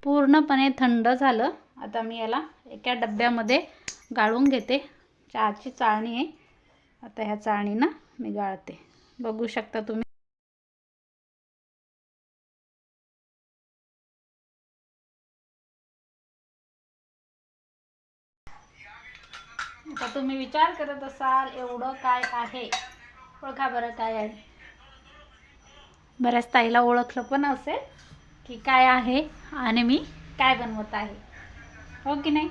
पूर्णपणे थंड झालं। आता मी याला एका डब्यामध्ये गाळून घेते। चहाची चाळणी आहे, आता ह्या चाळणीनं मी गाळते। बघू शकता तुम्ही। आता तुम्ही विचार करत असाल एवढं काय आहे, ओळखा बरं काय आहे। बऱ्याच ताईला ओळखलं पण असेल की काय आहे आणि मी काय बनवत आहे, हो की नाही।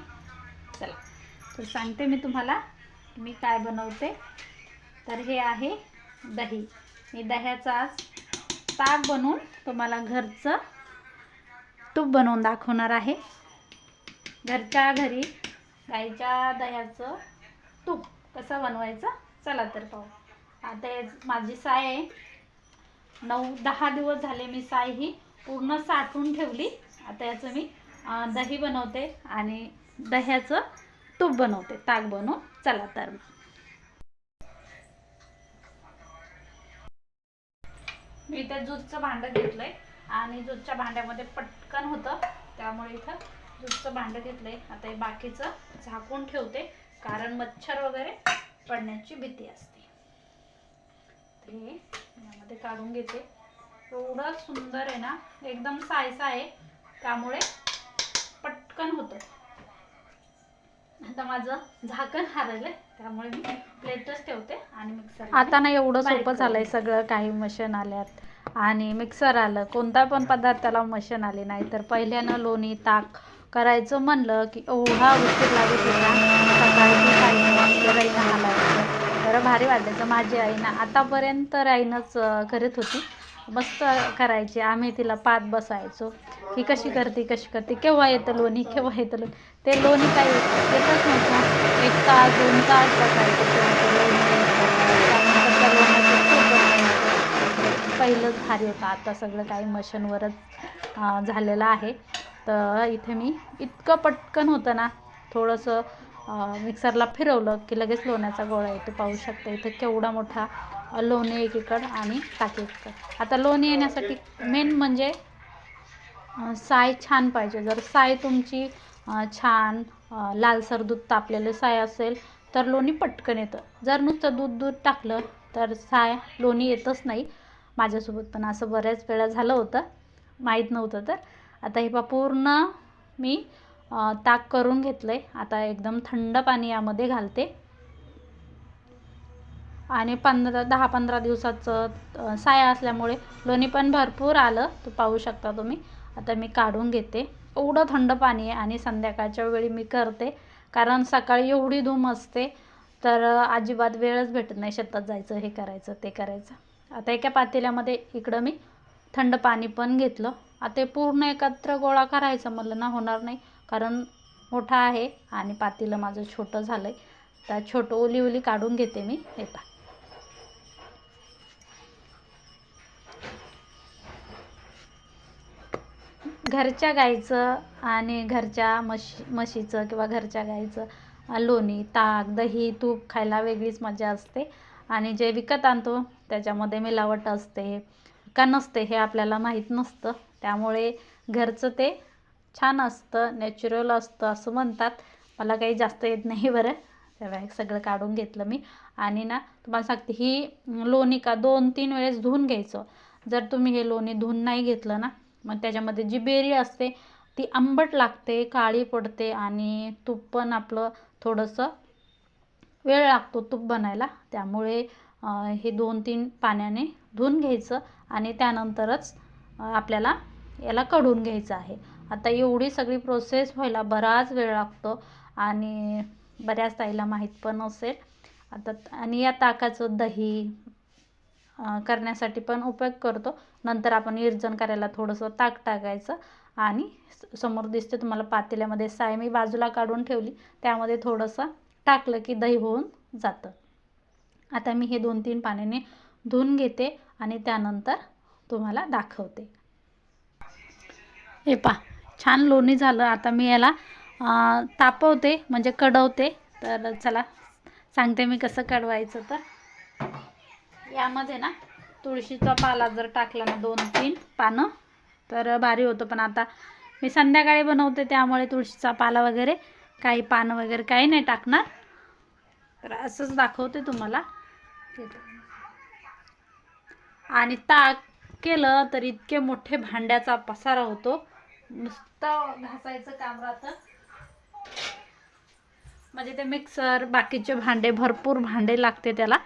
चला तर सांगते मी तुम्हाला मी काय बनवते। तर हे आहे दही। मी दह्याचा आज ताक बनवून तुम्हाला घरचं तूप बनवून दाखवणार आहे। घरच्या घरी गाईच्या दह्याचं तूप कसं बनवायचं चला तर पाहू। आता माझी साय आहे, 9-10 दिवस झाले मी साय ही पूर्ण साठवून ठेवली। आता याचं मी दही बनवते आणि दह्याचं तूप बनवते, ताक बनवून। चला तर मी इथे ज्यूसचं भांडं घेतलंय आणि ज्यूसच्या भांड्यामध्ये पटकन होतं, त्यामुळे इथं ज्यूसचं भांडं घेतलंय। आता हे बाकीचं झाकून ठेवते, कारण मच्छर वगैरे पडण्याची भीती असते। हे यामध्ये काढून घेते। एवढं सुंदर आहे ना, एकदम सायसा आहे, त्यामुळे पटकन होतं। आता माझं झाकण हरवलंय, त्यामुळे मी प्लेटच ठेवते आणि मिक्सर। आता ना एवढं सोपं झालंय सगळं, काही मशीन आल्यात आणि मिक्सर आलं। कोणता पण पदार्थाला मशीन आली नाही तर पहिल्यानं लोणी ताक करायचं म्हणलं की एवढा उशीर लागत होता। सकाळी राईनं हालायचं, बरं भारी वाटायचं। माझी आईना आतापर्यंत राईनच करत होती, मस्त करायची। आम्ही तिला पाहत बसायचो की कशी करते कशी करते, केव्हा येतं लोणी केव्हा येतं लोणी। ते लोणी काही येतच नव्हतं, 1 तास 2 तास बसायचं पहिलंच भारी होतं। आता सगळं काही मशीनवरच झालेलं आहे। तर इथे मी इतकं पटकन होतं ना, थोडंसं मिक्सरला फिरवलं की लगेच लोण्याचा गोळा येतो। पाहू शकता इथे केवढा मोठा लोणी एकीकडं आणि ताक एकीकडं। आता लोणी येण्यासाठी मेन म्हणजे साय छान पाहिजे। जर साय तुमची छान लालसर दूध तापलेलं साय असेल तर लोणी पटकन येतं। जर नुसतं दूध टाकलं तर साय लोणी येतच नाही। माझ्यासोबत पण असं बऱ्याच वेळा झालं होतं, माहीत नव्हतं तर। आता हे पूर्ण मी ताक करून घेतलंय। आता एकदम थंड पाणी यामध्ये घालते आणि 10-15 दिवसाचं साया असल्यामुळे लोणी पण भरपूर आलं, तर पाहू शकता तुम्ही। आता मी काढून घेते। एवढं थंड पाणी आहे आणि संध्याकाळच्या वेळी मी करते, कारण सकाळी एवढी धूम असते तर अजिबात वेळच भेटत नाही शेतात जायचं, हे करायचं ते करायचं। आता एका पातेल्यामध्ये इकडं मी थंड पाणी पण घेतलं। आता ते पूर्ण एकत्र गोळा करायचं म्हणलं ना होणार नाही, कारण मोठा आहे आणि पातेलं माझं छोटं झालंय। तर छोटं ओली काढून घेते मी। हे पहा, घरच्या गाईचं आणि घरच्या म्हशीचं किंवा घरच्या गाईचं लोणी ताक दही तूप खायला वेगळीच मजा असते। आणि जे विकत आणतो त्याच्यामध्ये मिलावट असते का नसते हे आपल्याला माहीत नसतं, त्यामुळे घरचं ते छान असतं, नॅचरल असतं असं म्हणतात। मला काही जास्त येत नाही बरं। तेव्हा सगळं काढून घेतलं मी आणि ना तुम्हाला सांगते, ही लोणी का 2-3 वेळेस धुवून घ्यायचं। जर तुम्ही हे लोणी धुवून नाही घेतलं ना, मग त्याच्यामध्ये जी बेरी असते ती आंबट लागते, काळी पडते आणि तूप पण आपलं थोडंसं वेळ लागतो तूप बनायला। त्यामुळे हे 2-3 पाण्याने धुवून घ्यायचं आणि त्यानंतरच आपल्याला याला कढून घ्यायचं आहे। आता एवढी सगळी प्रोसेस व्हायला बराच वेळ लागतो आणि बऱ्याच ताईला माहीत पण असेल। आता आणि या ताकाचं दही करण्यासाठी पण उपयोग करतो। नंतर आपण विरजण करायला थोडंसं ताक टाकायचं आणि समोर दिसते तुम्हाला पातेल्यामध्ये साय मी बाजूला काढून ठेवली, त्यामध्ये थोडंसं टाकलं की दही होऊन जातं। आता मी हे 2-3 पाण्याने धुवून घेते आणि त्यानंतर तुम्हाला दाखवते। हे पहा, छान लोणी झालं। आता मी याला तापवते म्हणजे कढवते। तर चला सांगते मी कसं कढवायचं। तर यामध्ये ना तुळशीचा पाला जर टाकला ना 2-3 पानं तर भारी होतं, पण आता मी संध्याकाळी बनवते त्यामुळे तुळशीचा पाला वगैरे काही पानं वगैरे काही नाही टाकणार. तर असंच दाखवते तुम्हाला. आणि ताक केलं तर इतके मोठे भांड्याचा पसारा होतो, नुसतं घासायचं काम राहतं. म्हणजे ते मिक्सर बाकीचे भांडे भरपूर भांडे लागते त्याला.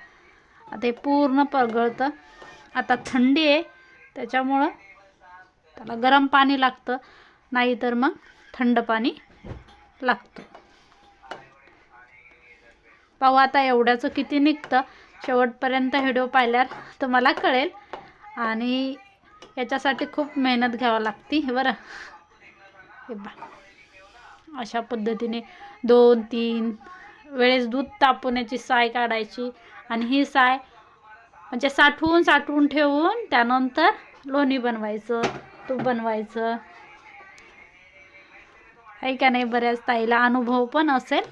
ते पूर्ण पगळतं. आता थंडी आहे त्याच्यामुळं त्याला गरम पाणी लागतं, नाहीतर मग थंड पाणी लागतं. पाहू आता एवढ्याचं किती निघतं. शेवटपर्यंत व्हिडिओ पाहिल्यावर तुम्हाला कळेल. आणि याच्यासाठी खूप मेहनत घ्यावी लागते बरं. हे बा अशा पद्धतीने 2-3 वेळेस दूध तापवण्याची साय काढायची. आणि ही साय म्हणजे साठवून ठेवून त्यानंतर लोणी बनवायचं, तूप बनवायचं. आहे का नाही? बऱ्याच ताईला अनुभव पण असेल.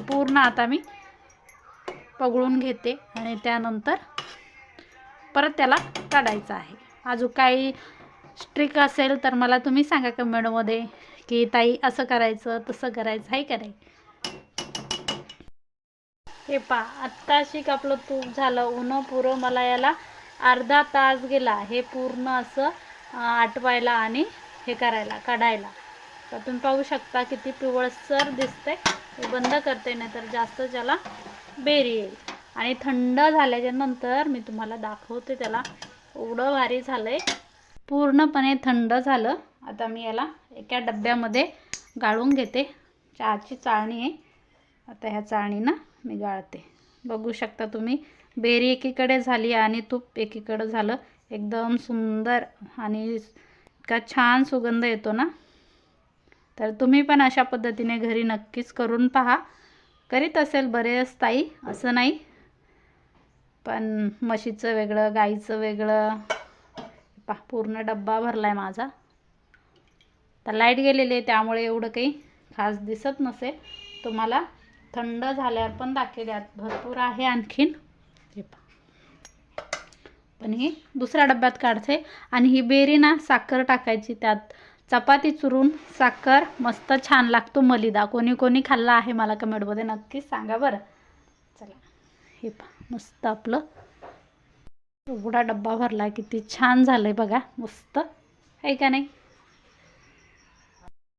पूर्ण आता मी पगळून घेते आणि त्यानंतर परत त्याला काढायचं आहे. अजून काही स्ट्रिक असेल तर मला तुम्ही सांगा कमेंटमध्ये की ताई असं करायचं तसं करायचं, आहे का नाही? हे आत्ताशी आपलं तूप झालं उन्हं पुरं. मला याला अर्धा तास गेला हे पूर्ण असं आटवायला आणि हे करायला, काढायला. तर तुम्ही पाहू शकता किती पिवळसर दिसतंय. हे बंद करते नाही तर जास्त त्याला बेरी येईल. आणि थंड झाल्याच्या नंतर मी तुम्हाला दाखवते त्याला. एवढं भारी झालंय, पूर्णपणे थंड झालं. आता मी याला एका डब्यामध्ये गाळून घेते. चहाची चाळणी आहे, आता ह्या चाळणीनं मी गाळते. बघू शकता तुम्ही, बेरी एकीकडे झाली आणि तूप एकीकडे झालं. एकदम सुंदर आणि इतका छान सुगंध येतो ना. तर तुम्ही पण अशा पद्धतीने घरी नक्कीच करून पहा. करीत असेल बरेच ताई, असं नाही. पण म्हशीचं वेगळं, गाईचं वेगळं. पूर्ण डब्बा भरलाय माझा. तर लाईट गेलेली आहे त्यामुळे एवढं काही खास दिसत नसेल तुम्हाला. थंड झाल्यावर पण दाखवल्यात भरपूर आहे आणखीन. हे पण ही दुसऱ्या डब्यात काढते. आणि ही बेरी ना साखर टाकायची त्यात, चपाती चुरून साखर, मस्त छान लागतो मलिदा. कोणी कोणी खाल्ला आहे मला कमेंटमध्ये नक्कीच सांगा बरं. चला हे मस्त आपलं एवढा डब्बा भरला, किती छान झालंय बघा, मस्त आहे का नाही?